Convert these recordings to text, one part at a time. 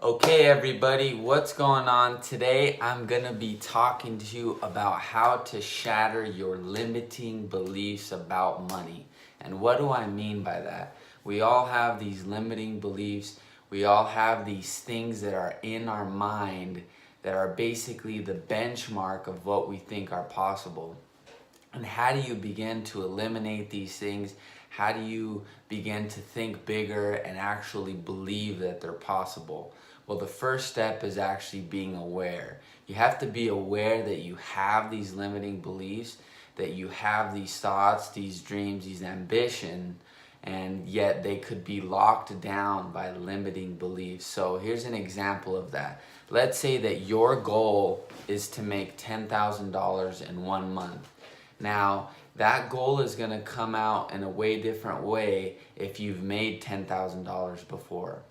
Okay, everybody, what's going on? Today I'm gonna be talking to you about how to shatter your limiting beliefs about money. And what do I mean by that? We all have these limiting beliefs. We all have these things that are in our mind that are basically the benchmark of what we think are possible. And how do you begin to eliminate these things? How do you begin to think bigger and actually believe that they're possible? Well, the first step is actually being aware. You have to be aware that you have these limiting beliefs, that you have these thoughts, these dreams, these ambitions, and yet they could be locked down by limiting beliefs. So here's an example of that. Let's say that your goal is to make $10,000 in 1 month. Now, that goal is going to come out in a way different way if you've made $10,000 before.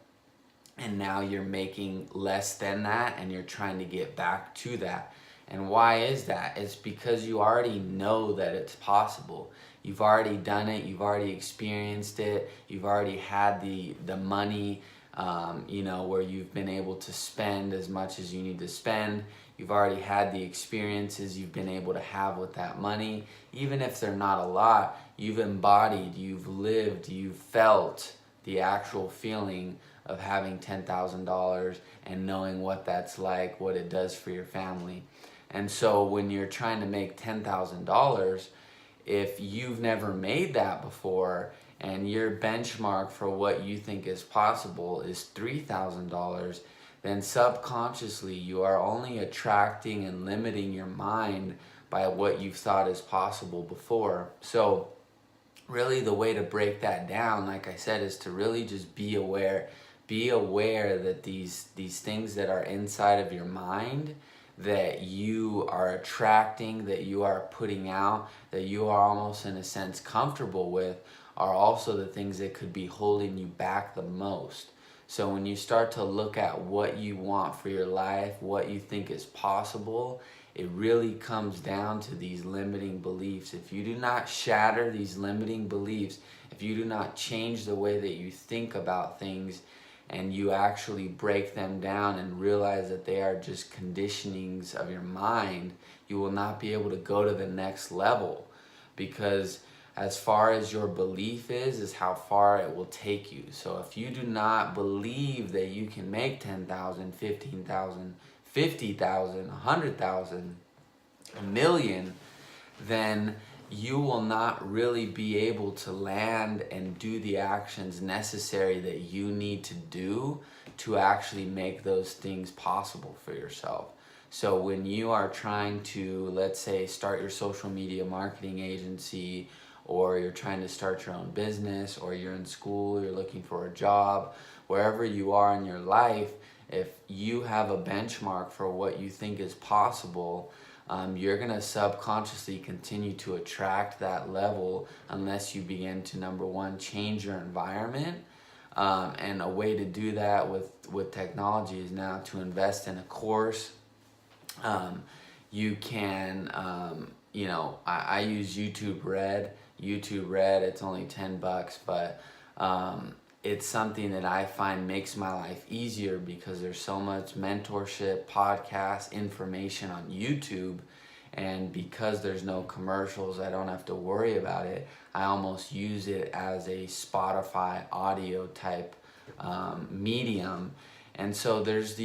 And now you're making less than that and you're trying to get back to that. And why is that? It's because you already know that it's possible. You've already done it, you've already experienced it, you've already had the money, where you've been able to spend as much as you need to spend. You've already had the experiences you've been able to have with that money. Even if they're not a lot, you've embodied, you've lived, you've felt the actual feeling of having $10,000 and knowing what that's like, what it does for your family. And so when you're trying to make $10,000, if you've never made that before and your benchmark for what you think is possible is $3,000, then subconsciously you are only attracting and limiting your mind by what you've thought is possible before. So really the way to break that down, like I said, is to really just be aware. Be aware that these things that are inside of your mind that you are attracting, that you are putting out, that you are almost in a sense comfortable with, are also the things that could be holding you back the most. So when you start to look at what you want for your life, what you think is possible, it really comes down to these limiting beliefs. If you do not shatter these limiting beliefs, if you do not change the way that you think about things, and you actually break them down and realize that they are just conditionings of your mind, you will not be able to go to the next level, because as far as your belief is how far it will take you. So if you do not believe that you can make 10,000, 15,000, 50,000, 100,000, a million, then you will not really be able to land and do the actions necessary that you need to do to actually make those things possible for yourself. So when you are trying to, let's say, start your social media marketing agency, or you're trying to start your own business, or you're in school, you're looking for a job, wherever you are in your life, if you have a benchmark for what you think is possible, you're going to subconsciously continue to attract that level unless you begin to, number one, change your environment. And a way to do that with technology is now to invest in a course. You can, I use YouTube Red. It's only $10, but it's something that I find makes my life easier because there's so much mentorship, podcast, information on YouTube, and because there's no commercials, I don't have to worry about it. I almost use it as a Spotify audio type medium. And so there's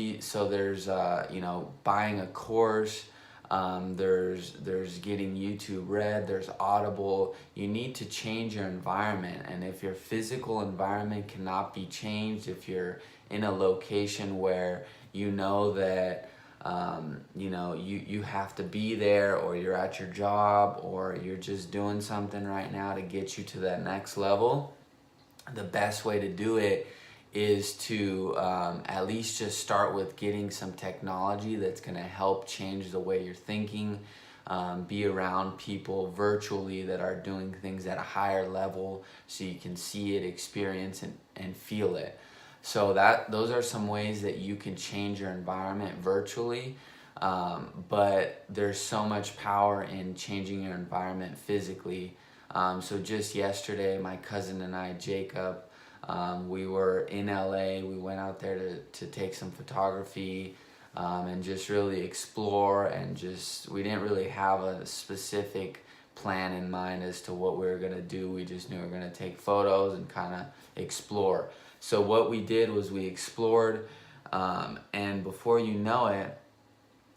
buying a course. There's getting YouTube Red, there's Audible. You need to change your environment, and if your physical environment cannot be changed, if you're in a location where you know that you have to be there, or you're at your job, or you're just doing something right now to get you to that next level, the best way to do it is to at least just start with getting some technology that's going to help change the way you're thinking. Be around people virtually that are doing things at a higher level so you can see it, experience, and feel it. So those are some ways that you can change your environment virtually. But there's so much power in changing your environment physically. So just yesterday, my cousin and I, Jacob, We were in LA. We went out there to take some photography and just really explore, and we didn't really have a specific plan in mind as to what we were going to do. We just knew we were going to take photos and kind of explore. So what we did was we explored, and before you know it,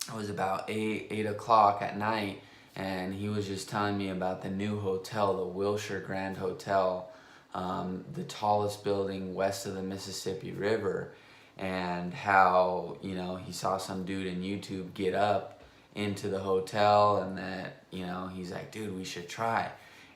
it was about 8 o'clock at night, and he was just telling me about the new hotel, the Wilshire Grand Hotel, the tallest building west of the Mississippi River, and how, you know, he saw some dude in YouTube get up into the hotel, and that, you know, he's like, dude, we should try.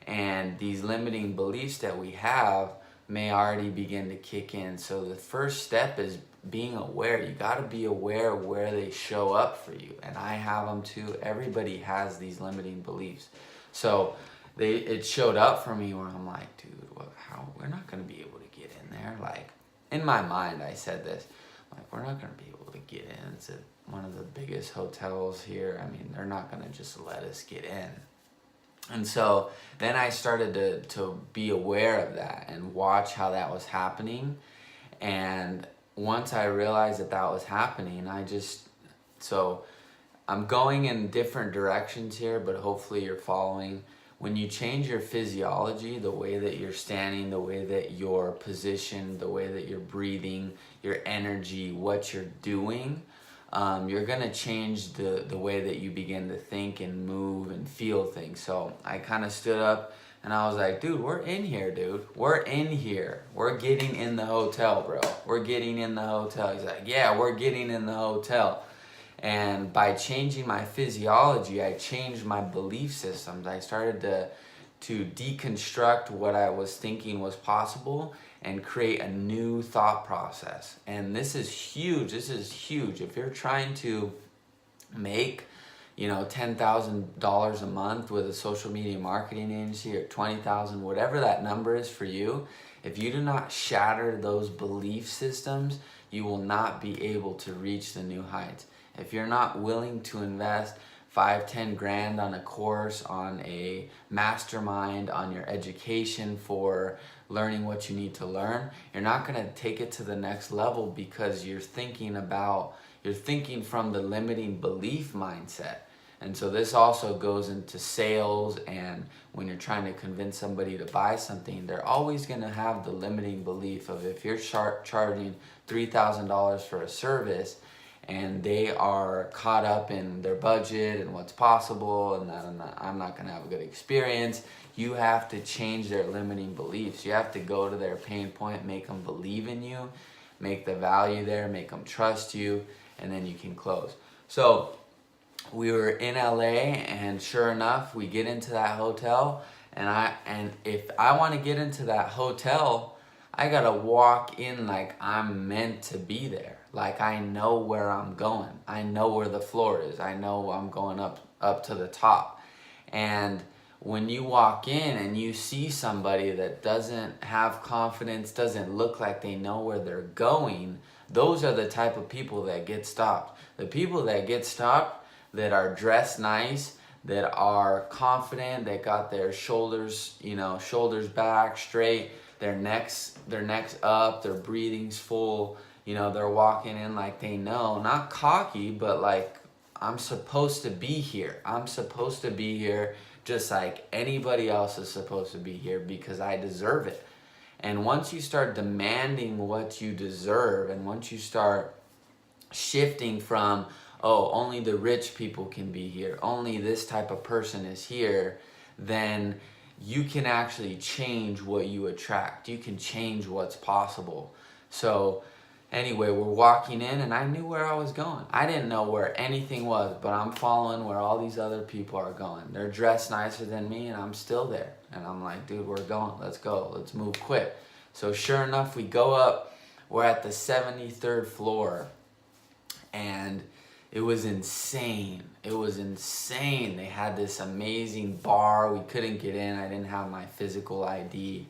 And these limiting beliefs that we have may already begin to kick in. So the first step is being aware. You got to be aware of where they show up for you. And I have them too. Everybody has these limiting beliefs. So it showed up for me where I'm like, dude, how we're not going to be able to get in there. Like, in my mind, I said this, like, we're not going to be able to get in. It's one of the biggest hotels here. I mean, they're not going to just let us get in. And so then I started to be aware of that and watch how that was happening. And once I realized that was happening, so I'm going in different directions here, but hopefully you're following. When you change your physiology, the way that you're standing, the way that you're positioned, the way that you're breathing, your energy, what you're doing, you're gonna change the way that you begin to think and move and feel things. So I kind of stood up and I was like, dude, we're in here, dude. We're in here. We're getting in the hotel, bro. We're getting in the hotel. He's like, yeah, we're getting in the hotel. And by changing my physiology, I changed my belief systems. I started to deconstruct what I was thinking was possible and create a new thought process. And this is huge. This is huge. If you're trying to make, you know, $10,000 a month with a social media marketing agency, or 20,000, whatever that number is for you, if you do not shatter those belief systems, you will not be able to reach the new heights. If you're not willing to invest 5-10 grand on a course, on a mastermind, on your education for learning what you need to learn, you're not going to take it to the next level, because you're thinking from the limiting belief mindset. And so this also goes into sales, and when you're trying to convince somebody to buy something, they're always going to have the limiting belief of, if you're charging $3,000 for a service, and they are caught up in their budget and what's possible, and that I'm not going to have a good experience. You have to change their limiting beliefs. You have to go to their pain point, make them believe in you, make the value there, make them trust you, and then you can close. So we were in LA, and sure enough, we get into that hotel, and if I want to get into that hotel, I gotta walk in like I'm meant to be there. Like I know where I'm going. I know where the floor is. I know I'm going up to the top. And when you walk in and you see somebody that doesn't have confidence, doesn't look like they know where they're going, those are the type of people that get stopped. The people that get stopped, that are dressed nice, that are confident, they got their shoulders back straight, their necks up, their breathing's full, they're walking in like they know, not cocky, but like, I'm supposed to be here. I'm supposed to be here just like anybody else is supposed to be here, because I deserve it. And once you start demanding what you deserve, and once you start shifting from, oh, only the rich people can be here, only this type of person is here, then you can actually change what you attract. You can change what's possible. So anyway, we're walking in, and I knew where I was going. I didn't know where anything was, but I'm following where all these other people are going. They're dressed nicer than me, and I'm still there. And I'm like, dude, we're going. Let's go. Let's move quick. So sure enough, we go up. We're at the 73rd floor, and it was insane. It was insane. They had this amazing bar. We couldn't get in. I didn't have my physical ID.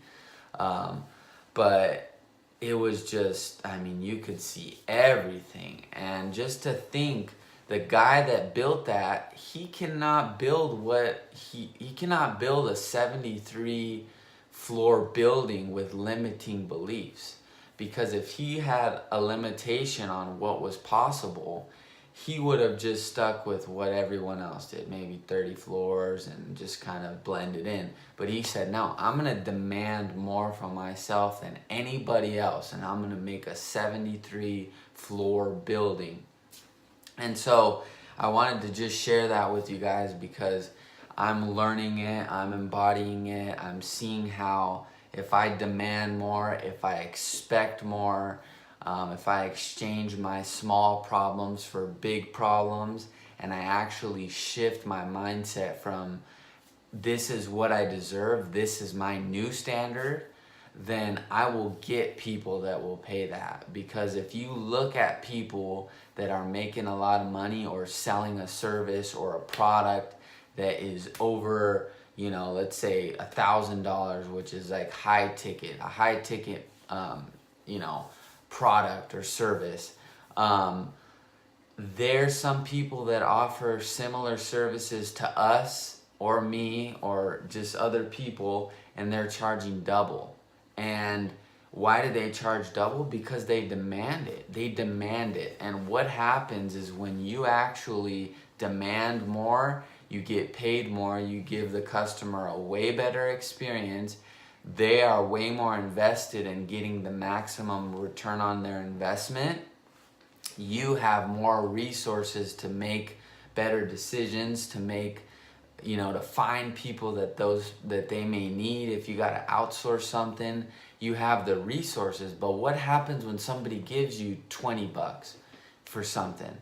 But it was just, you could see everything. And just to think, the guy that built that, he cannot build a 73 floor building with limiting beliefs. Because if he had a limitation on what was possible, he would have just stuck with what everyone else did, maybe 30 floors, and just kind of blended in. But he said, no, I'm going to demand more from myself than anybody else, and I'm going to make a 73 floor building. And so I wanted to just share that with you guys because I'm learning it, I'm embodying it, I'm seeing how if I demand more, if I expect more, if I exchange my small problems for big problems, and I actually shift my mindset from this is what I deserve, this is my new standard, then I will get people that will pay that. Because if you look at people that are making a lot of money or selling a service or a product that is over, let's say $1,000, which is like a high ticket, product or service. There's some people that offer similar services to us or me or just other people, and they're charging double. And why do they charge double? Because they demand it. They demand it. And what happens is when you actually demand more, you get paid more, you give the customer a way better experience. They are way more invested in getting the maximum return on their investment. You have more resources to make better decisions, to make, to find people that they may need. If you got to outsource something, you have the resources. But what happens when somebody gives you $20 for something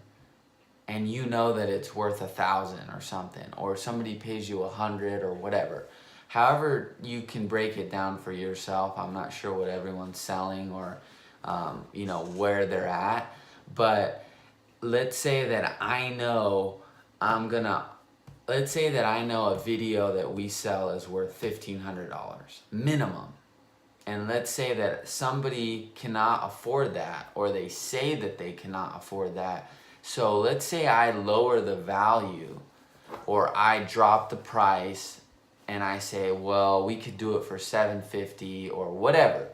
and you know that it's worth 1,000 or something, or somebody pays you 100 or whatever? However you can break it down for yourself. I'm not sure what everyone's selling or where they're at. But let's say that I know a video that we sell is worth $1,500 minimum. And let's say that somebody cannot afford that, or they say that they cannot afford that. So let's say I lower the value, or I drop the price, and I say, well, we could do it for $750 or whatever.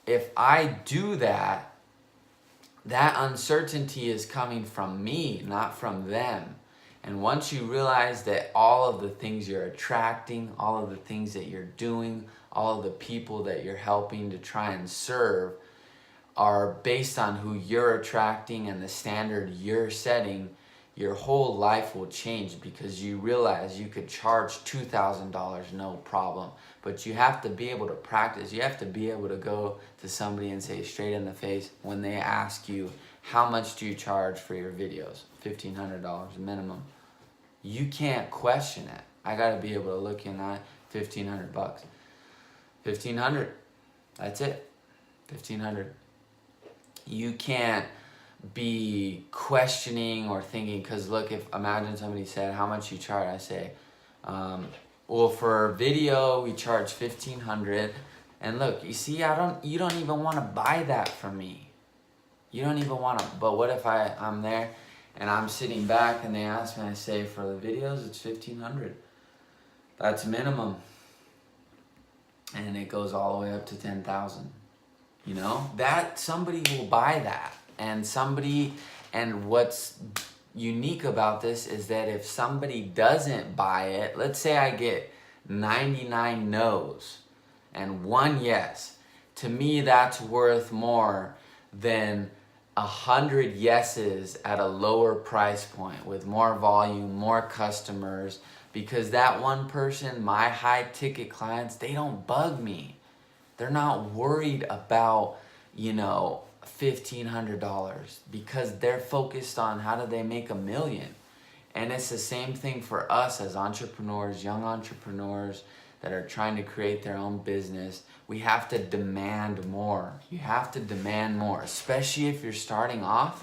If I do that, that uncertainty is coming from me, not from them. And once you realize that all of the things you're attracting, all of the things that you're doing, all of the people that you're helping to try and serve are based on who you're attracting and the standard you're setting, your whole life will change, because you realize you could charge $2,000 no problem. But you have to be able to practice. You have to be able to go to somebody and say straight in the face when they ask you, how much do you charge for your videos? $1,500 minimum. You can't question it. I got to be able to look you in the eye. $1,500. $1,500. That's it. $1,500. You can't be questioning or thinking, because look, imagine somebody said, how much you charge? I say, well, for video we charge $1,500. And look, you see, you don't even want to buy that from me. You don't even want to. But what if I'm there and I'm sitting back and they ask me, I say, for the videos it's $1,500. That's minimum. And it goes all the way up to $10,000. That somebody will buy that. And what's unique about this is that if somebody doesn't buy it, let's say I get 99 no's and 1 yes, to me that's worth more than 100 yeses at a lower price point with more volume, more customers, because that one person, my high ticket clients, they don't bug me. They're not worried about, $1,500, because they're focused on how do they make $1 million. And it's the same thing for us as entrepreneurs, young entrepreneurs that are trying to create their own business. We have to demand more. You have to demand more, especially if you're starting off.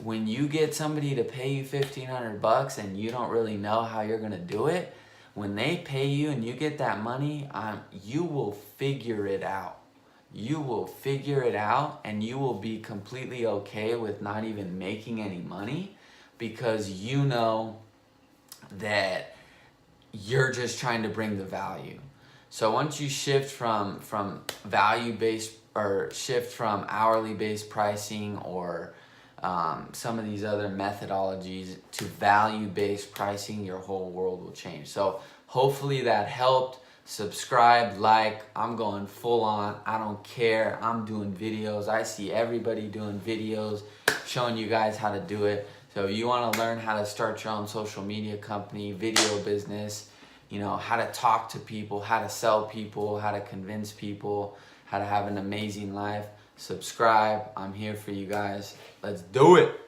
When you get somebody to pay you $1,500 and you don't really know how you're gonna do it, when they pay you and you get that money, you will figure it out. You will figure it out, and you will be completely okay with not even making any money, because you know that you're just trying to bring the value. So once you shift from value-based, or shift from hourly-based pricing, or some of these other methodologies, to value-based pricing, your whole world will change. So hopefully that helped. Subscribe, like. I'm going full on. I don't care. I'm doing videos. I see everybody doing videos, showing you guys how to do it. So if you want to learn how to start your own social media company, video business, you know, how to talk to people, how to sell people, how to convince people, how to have an amazing life, subscribe. I'm here for you guys. Let's do it.